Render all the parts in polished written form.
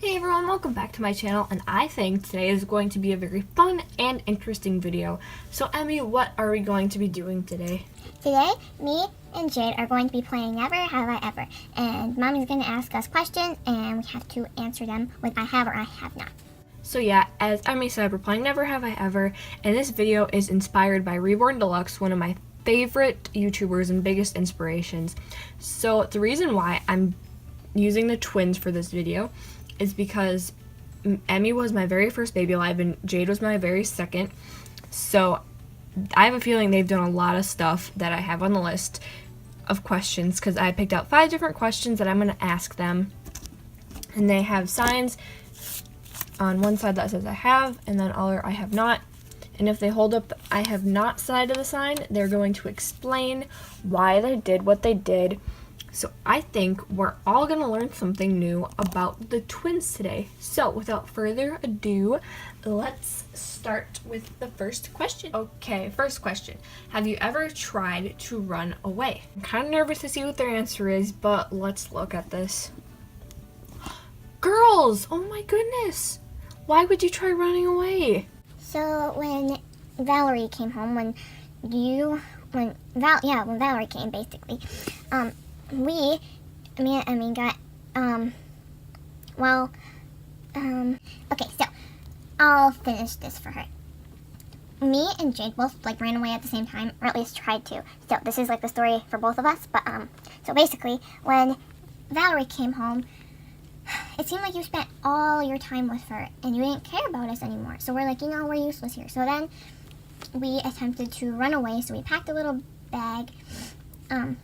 Hey everyone, welcome back to my channel, and I think today is going to be a very fun and interesting video. So Emmy, what are we going to be doing today? Today, me and Jade are going to be playing Never Have I Ever, and Mommy's going to ask us questions, and we have to answer them with I have or I have not. So yeah, as Emmy said, we're playing Never Have I Ever, and this video is inspired by Reborn Deluxe, one of my favorite YouTubers and biggest inspirations. So the reason why I'm using the twins for this video is because Emmy was my very first baby alive and Jade was my very second. So I have a feeling they've done a lot of stuff that I have on the list of questions, because I picked out 5 different questions that I'm going to ask them. And they have signs on one side that says I have, and then other I have not. And if they hold up the I have not side of the sign, they're going to explain why they did what they did. So I think we're all going to learn something new about the twins today. So without further ado, let's start with the first question. Okay, first question. Have you ever tried to run away? I'm kind of nervous to see what their answer is, but let's look at this. Girls! Oh my goodness! Why would you try running away? So when Valerie came home, when Valerie came, basically, me and Emmy got, okay, so I'll finish this for her. Me and Jade both, ran away at the same time, or at least tried to. So this is, the story for both of us, but, so basically, when Valerie came home, it seemed like you spent all your time with her, and you didn't care about us anymore. So we're we're useless here. So then we attempted to run away, so we packed a little bag,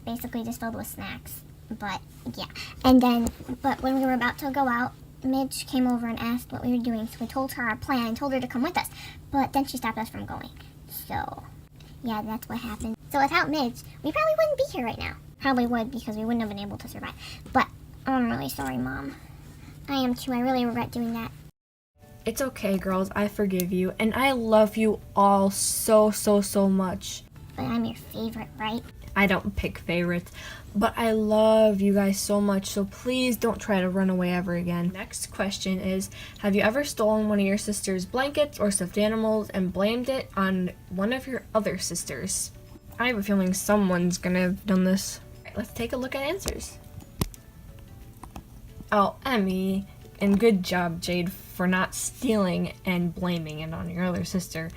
basically just filled with snacks, but yeah. And then, but when we were about to go out, Midge came over and asked what we were doing, so we told her our plan and told her to come with us, but then she stopped us from going. So, yeah, that's what happened. So without Midge, we probably wouldn't be here right now. Probably would, because we wouldn't have been able to survive. But I'm really sorry, Mom. I am too. I really regret doing that. It's okay, girls. I forgive you, and I love you all so much. But I'm your favorite, right? I don't pick favorites, but I love you guys so much, so please don't try to run away ever again. Next question is, have you ever stolen one of your sister's blankets or stuffed animals and blamed it on one of your other sisters? I have a feeling someone's gonna have done this. Alright, let's take a look at answers. Oh, Emmy, and good job, Jade, for not stealing and blaming it on your other sister.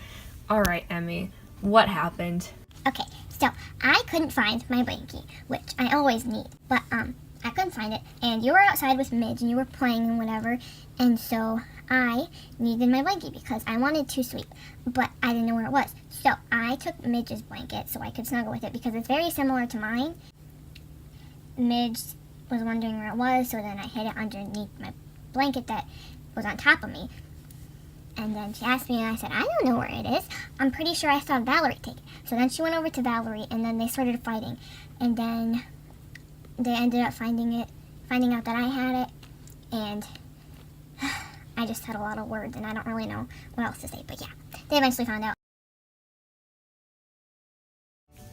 Alright, Emmy, what happened? Okay, so I couldn't find my blankie, which I always need, but I couldn't find it, and you were outside with Midge, and you were playing and whatever, and so I needed my blankie because I wanted to sleep, but I didn't know where it was. So I took Midge's blanket so I could snuggle with it because it's very similar to mine. Midge was wondering where it was, so then I hid it underneath my blanket that was on top of me. And then she asked me, and I said, I don't know where it is. I'm pretty sure I saw Valerie take it. So then she went over to Valerie, and then they started fighting. And then they ended up finding out that I had it. And I just had a lot of words, and I don't really know what else to say. But yeah, they eventually found out.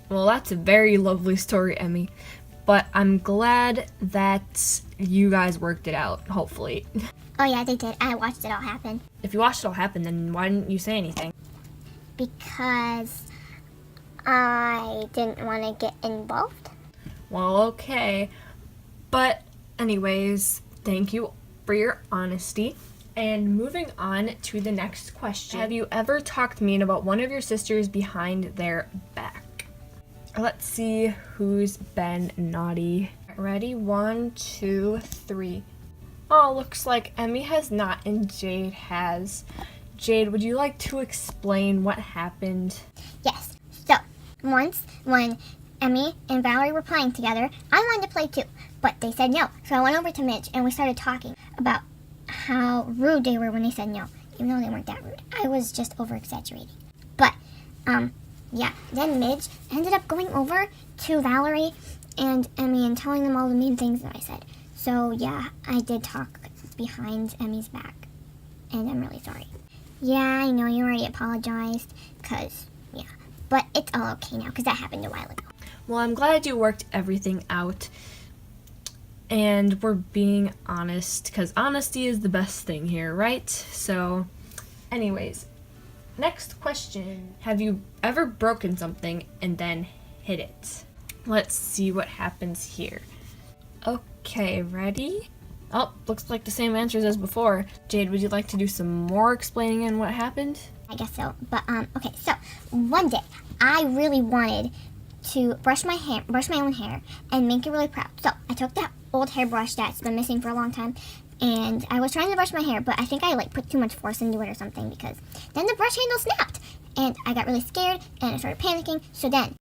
Well, that's a very lovely story, Emmy. But I'm glad that you guys worked it out, hopefully. Oh yeah, they did. I watched it all happen. If you watched it all happen, then why didn't you say anything? Because I didn't want to get involved. Well, okay. But anyways, thank you for your honesty. And moving on to the next question. Have you ever talked mean about one of your sisters behind their back? Let's see who's been naughty. Ready? 1, 2, 3. Oh, looks like Emmy has not and Jade has. Jade, would you like to explain what happened? Yes. So, once when Emmy and Valerie were playing together, I wanted to play too, but they said no. So I went over to Midge and we started talking about how rude they were when they said no, even though they weren't that rude. I was just over-exaggerating. But, yeah, then Midge ended up going over to Valerie and Emmy and telling them all the mean things that I said. So, yeah, I did talk behind Emmy's back, and I'm really sorry. Yeah, I know you already apologized, yeah, but it's all okay now, because that happened a while ago. Well, I'm glad you worked everything out. and we're being honest, because honesty is the best thing here, right? So, anyways, next question. Have you ever broken something and then hid it? Let's see what happens here. Okay, ready? Oh, looks like the same answers as before. Jade, would you like to do some more explaining on what happened? I guess so. But okay, so one day I really wanted to brush my own hair, and make it really proud. So I took that old hairbrush that's been missing for a long time, and I was trying to brush my hair, but I think I like put too much force into it or something, because then the brush handle snapped, and I got really scared and I started panicking. So then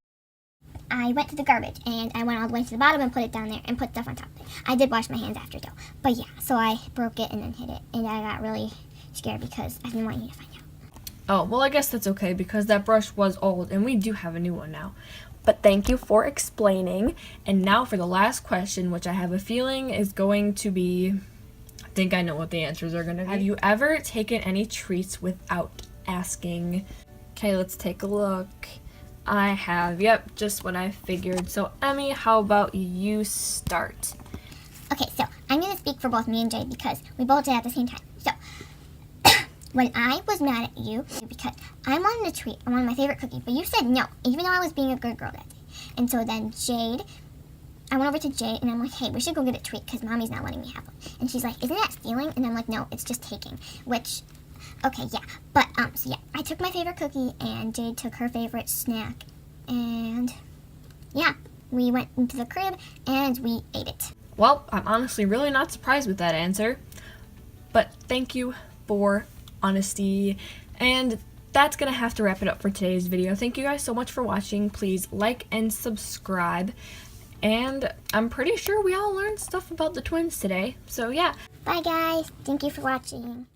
I went to the garbage and I went all the way to the bottom and put it down there and put stuff on top of it. I did wash my hands after though. But yeah, so I broke it and then hid it, and I got really scared because I didn't want you to find out. Oh, well, I guess that's okay because that brush was old and we do have a new one now. But thank you for explaining. And now for the last question, which I have a feeling is going to be, I think I know what the answers are going to be. Have you ever taken any treats without asking? Okay, let's take a look. I have, yep, just what I figured. So, Emmy, how about you start? Okay, so I'm going to speak for both me and Jade because we both did it at the same time. So, when I was mad at you because I wanted a treat, I wanted my favorite cookie, but you said no, even though I was being a good girl that day. And so then I went over to Jade and I'm like, hey, we should go get a treat because mommy's not letting me have one. And she's like, isn't that stealing? And I'm like, no, it's just taking, which, okay, yeah. But, so yeah, I took my favorite cookie and Jade took her favorite snack. And, yeah, we went into the crib and we ate it. Well, I'm honestly really not surprised with that answer. But thank you for honesty, and that's gonna have to wrap it up for today's video. Thank you guys so much for watching. Please like and subscribe, and I'm pretty sure we all learned stuff about the twins today, so yeah. Bye guys, thank you for watching.